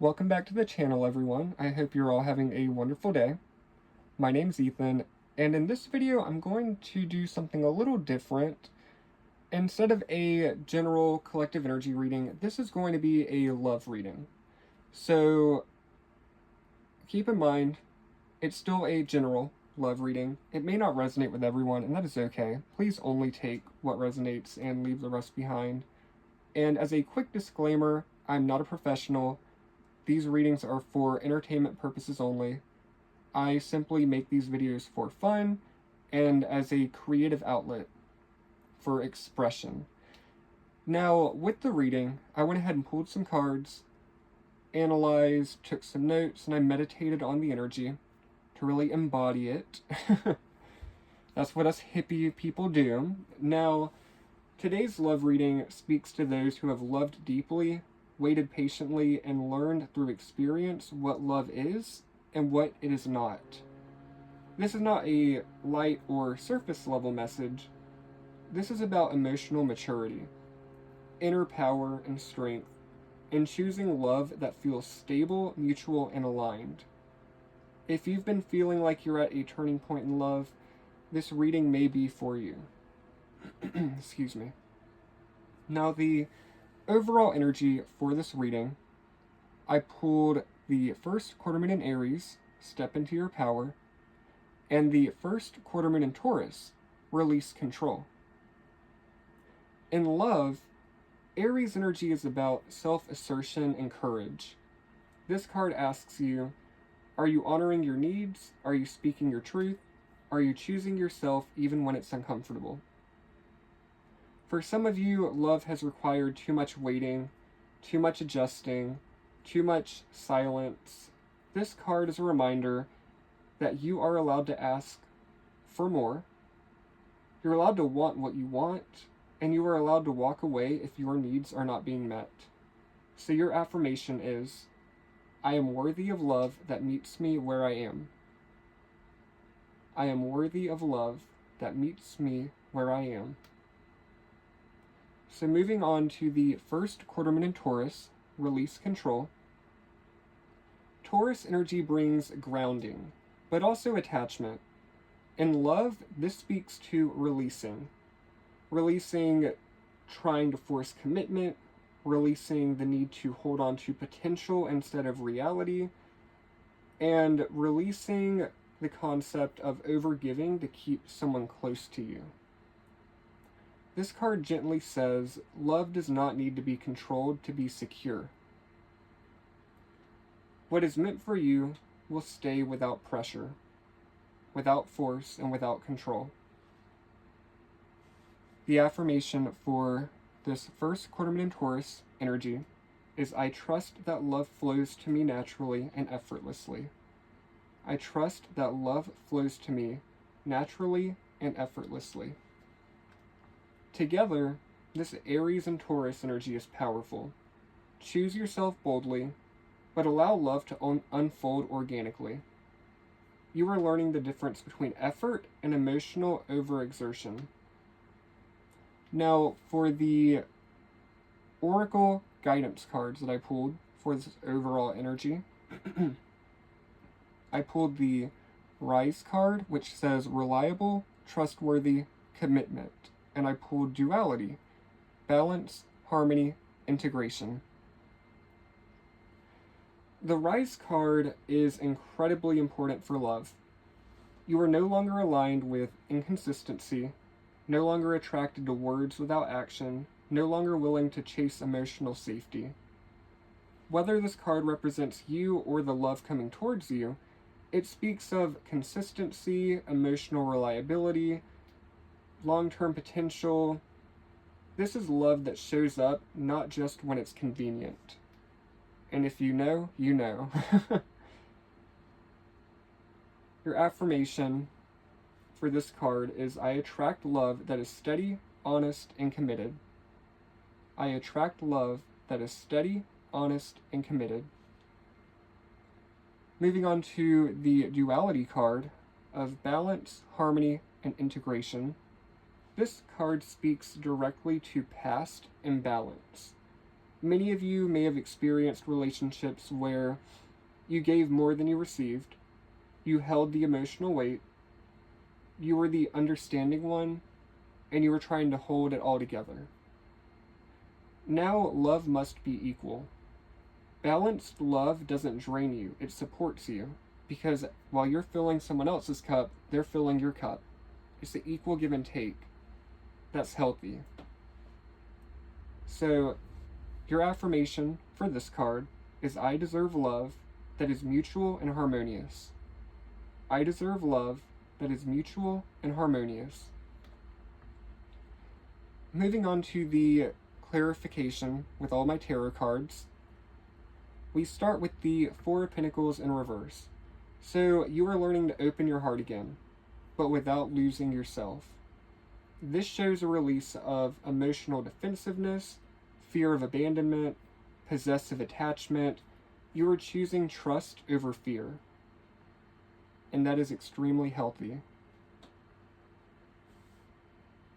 Welcome back to the channel, everyone. I hope you're all having a wonderful day. My name's Ethan, and in this video I'm going to do something a little different. Instead of a general collective energy reading, this is going to be a love reading. So keep in mind, it's still a general love reading. It may not resonate with everyone, and that is okay. Please only take what resonates and leave the rest behind. And as a quick disclaimer, I'm not a professional. These readings are for entertainment purposes only. I simply make these videos for fun and as a creative outlet for expression. Now, with the reading, I went ahead and pulled some cards, analyzed, took some notes, and I meditated on the energy to really embody it. That's what us hippie people do. Now, today's love reading speaks to those who have loved deeply, waited patiently, and learned through experience what love is and what it is not. This is not a light or surface level message. This is about emotional maturity, inner power and strength, and choosing love that feels stable, mutual, and aligned. If you've been feeling like you're at a turning point in love, this reading may be for you. Excuse me. Now, the overall energy for this reading, I pulled the first quarter moon in Aries, step into your power, and the first quarter moon in Taurus, release control. In love, Aries energy is about self-assertion and courage. This card asks you, are you honoring your needs? Are you speaking your truth? Are you choosing yourself even when it's uncomfortable? For some of you, love has required too much waiting, too much adjusting, too much silence. This card is a reminder that you are allowed to ask for more. You're allowed to want what you want, and you are allowed to walk away if your needs are not being met. So your affirmation is, I am worthy of love that meets me where I am. I am worthy of love that meets me where I am. So moving on to the first quarter moon in Taurus, release control. Taurus energy brings grounding, but also attachment. In love, this speaks to releasing. Releasing trying to force commitment, releasing the need to hold on to potential instead of reality, and releasing the concept of overgiving to keep someone close to you. This card gently says, love does not need to be controlled to be secure. What is meant for you will stay without pressure, without force, and without control. The affirmation for this first quarter moon in Taurus energy is, I trust that love flows to me naturally and effortlessly. I trust that love flows to me naturally and effortlessly. Together, this Aries and Taurus energy is powerful. Choose yourself boldly, but allow love to unfold organically. You are learning the difference between effort and emotional overexertion. Now, for the Oracle guidance cards that I pulled for this overall energy, I pulled the Rise card, which says reliable, trustworthy, commitment. And I pulled duality, balance, harmony, integration. The Rise card is incredibly important for love. You are no longer aligned with inconsistency, no longer attracted to words without action, no longer willing to chase emotional safety. Whether this card represents you or the love coming towards you, it speaks of consistency, emotional reliability, long-term potential. This is love that shows up not just when it's convenient. And if you know, you know. Your affirmation for this card is, I attract love that is steady, honest, and committed. I attract love that is steady, honest, and committed. Moving on to the duality card of balance, harmony, and integration. This card speaks directly to past imbalance. Many of you may have experienced relationships where you gave more than you received, you held the emotional weight, you were the understanding one, and you were trying to hold it all together. Now, love must be equal. Balanced love doesn't drain you, it supports you. Because while you're filling someone else's cup, they're filling your cup. It's the equal give and take. That's healthy. So, your affirmation for this card is I deserve love that is mutual and harmonious. I deserve love that is mutual and harmonious. Moving on to the clarification with all my tarot cards, we start with the Four of Pentacles in reverse. So you are learning to open your heart again, but without losing yourself. This shows a release of emotional defensiveness, fear of abandonment, possessive attachment. You are choosing trust over fear, and that is extremely healthy.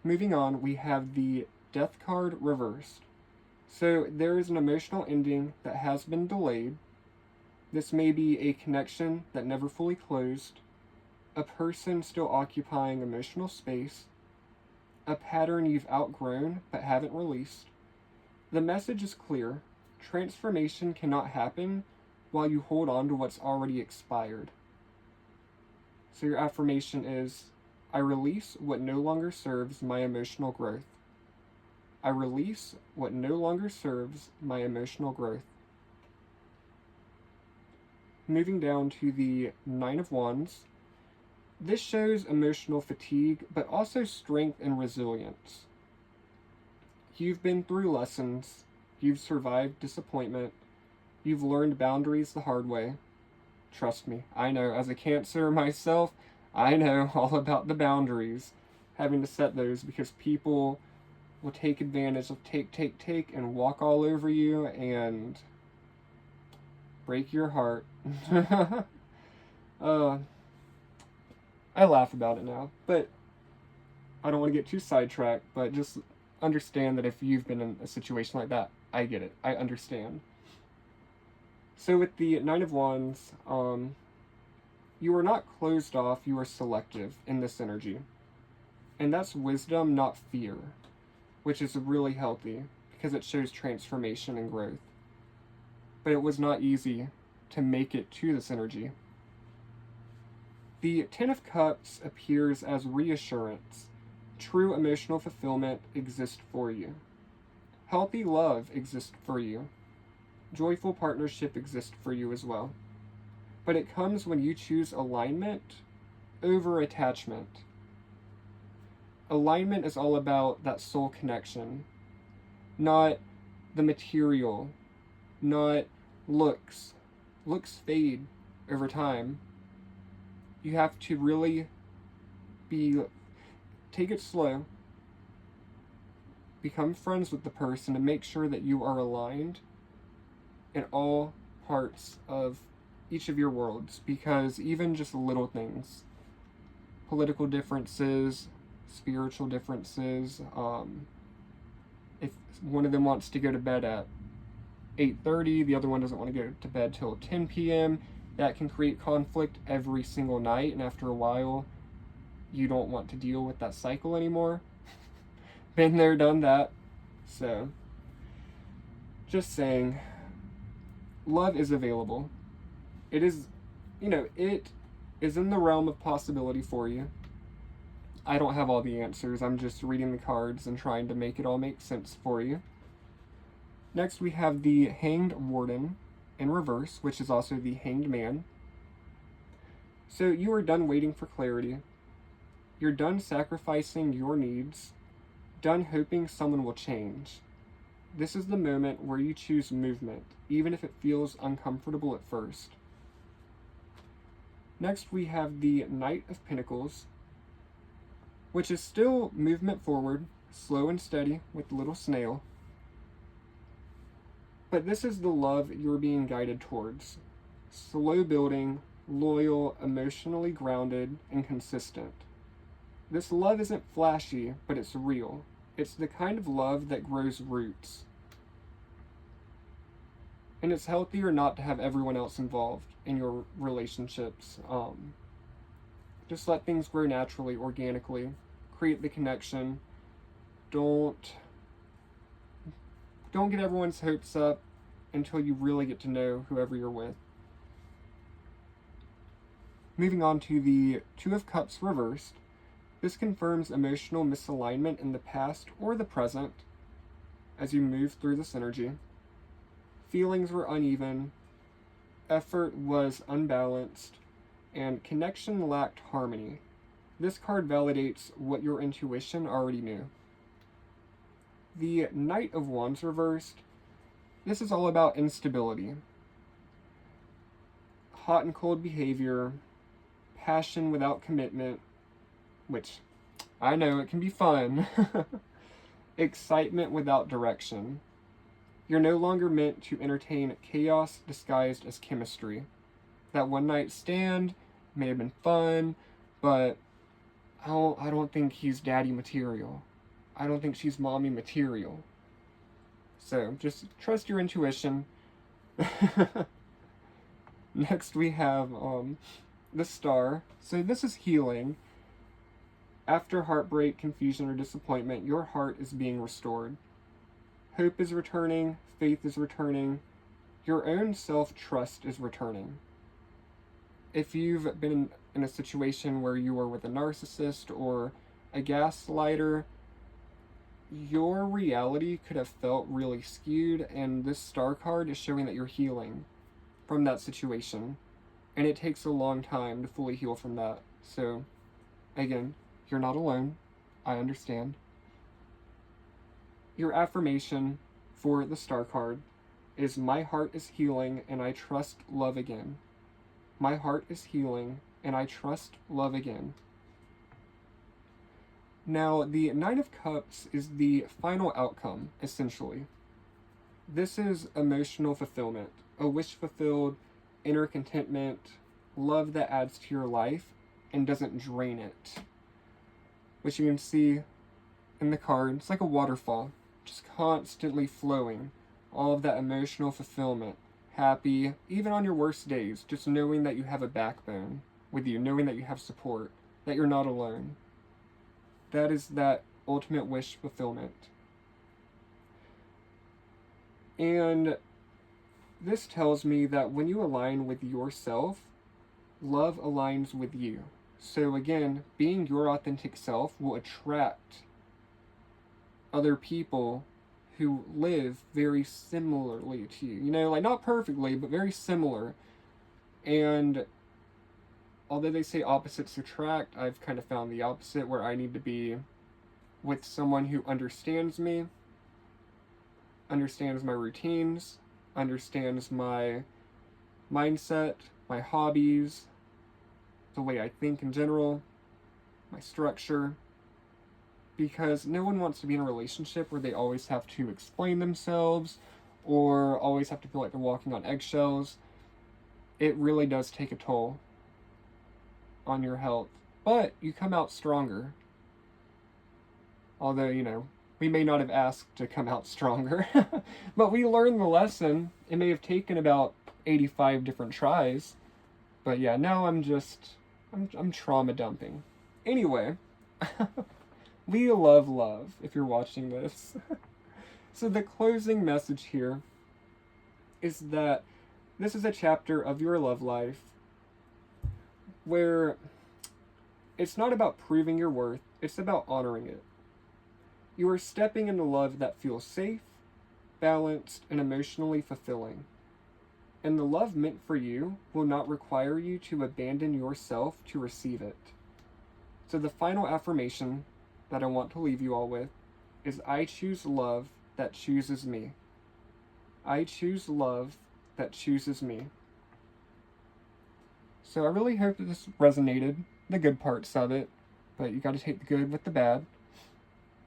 Moving on, we have the Death card reversed. So there is an emotional ending that has been delayed. This may be a connection that never fully closed, a person still occupying emotional space, a pattern you've outgrown but haven't released. The message is clear. Transformation cannot happen while you hold on to what's already expired. So your affirmation is, I release what no longer serves my emotional growth. I release what no longer serves my emotional growth. Moving down to the Nine of Wands. This shows emotional fatigue, but also strength and resilience. You've been through lessons. You've survived disappointment. You've learned boundaries the hard way. Trust me, I know. As a Cancer myself, I know all about the boundaries. Having to set those because people will take advantage of take, and walk all over you and break your heart. I laugh about it now, but I don't want to get too sidetracked, but just understand that if you've been in a situation like that, I get it. I understand. So with the Nine of Wands, you are not closed off, you are selective in this energy. And that's wisdom, not fear, which is really healthy because it shows transformation and growth. But it was not easy to make it to this energy. The Ten of Cups appears as reassurance. True emotional fulfillment exists for you. Healthy love exists for you. Joyful partnership exists for you as well. But it comes when you choose alignment over attachment. Alignment is all about that soul connection, not the material, not looks. Looks fade over time. You have to really take it slow, become friends with the person, and make sure that you are aligned in all parts of each of your worlds, because even just little things, political differences, spiritual differences, if one of them wants to go to bed at 8:30, the other one doesn't want to go to bed till 10 p.m., that can create conflict every single night, and after a while, you don't want to deal with that cycle anymore. Been there, done that. So, just saying, love is available. It is, it is in the realm of possibility for you. I don't have all the answers. I'm just reading the cards and trying to make it all make sense for you. Next, we have the Hanged Warden in reverse, which is also the Hanged Man. So you are done waiting for clarity. You're done sacrificing your needs, done hoping someone will change. This is the moment where you choose movement, even if it feels uncomfortable at first. Next, we have the Knight of Pentacles, which is still movement forward, slow and steady with the little snail. But this is the love you're being guided towards. Slow building, loyal, emotionally grounded, and consistent. This love isn't flashy, but it's real. It's the kind of love that grows roots. And it's healthier not to have everyone else involved in your relationships. Just let things grow naturally, organically. Create the connection. Don't get everyone's hopes up until you really get to know whoever you're with. Moving on to the Two of Cups reversed. This confirms emotional misalignment in the past or the present as you move through this energy. Feelings were uneven, effort was unbalanced, and connection lacked harmony. This card validates what your intuition already knew. The Knight of Wands reversed. This is all about instability. Hot and cold behavior, passion without commitment, which I know it can be fun. Excitement without direction. You're no longer meant to entertain chaos disguised as chemistry. That one night stand may have been fun, but I don't think he's daddy material. I don't think she's mommy material. So just trust your intuition. Next we have the Star. So this is healing. After heartbreak, confusion, or disappointment, your heart is being restored. Hope is returning, faith is returning, your own self-trust is returning. If you've been in a situation where you were with a narcissist or a gaslighter, your reality could have felt really skewed, and this Star card is showing that you're healing from that situation. And it takes a long time to fully heal from that. So, again, you're not alone. I understand. Your affirmation for the Star card is, my heart is healing and I trust love again. My heart is healing and I trust love again. Now, the Nine of Cups is the final outcome, essentially. This is emotional fulfillment, a wish fulfilled, inner contentment, love that adds to your life and doesn't drain it. Which you can see in the card, it's like a waterfall, just constantly flowing. All of that emotional fulfillment, happy, even on your worst days, just knowing that you have a backbone with you, knowing that you have support, that you're not alone. That is that ultimate wish fulfillment. And this tells me that when you align with yourself, love aligns with you. So again, being your authentic self will attract other people who live very similarly to you. You know, like not perfectly, but very similar. And although they say opposites attract, I've kind of found the opposite, where I need to be with someone who understands me, understands my routines, understands my mindset, my hobbies, the way I think in general, my structure. Because no one wants to be in a relationship where they always have to explain themselves or always have to feel like they're walking on eggshells. It really does take a toll on your health. But you come out stronger. Although, you know, we may not have asked to come out stronger. But we learned the lesson. It may have taken about 85 different tries. But yeah, now I'm trauma dumping. Anyway. We love, if you're watching this. So the closing message here is that this is a chapter of your love life where it's not about proving your worth, it's about honoring it. You are stepping into love that feels safe, balanced, and emotionally fulfilling. And the love meant for you will not require you to abandon yourself to receive it. So the final affirmation that I want to leave you all with is, I choose love that chooses me. I choose love that chooses me. So I really hope that this resonated, the good parts of it, but you got to take the good with the bad.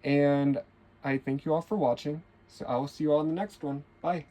And I thank you all for watching, so I will see you all in the next one. Bye.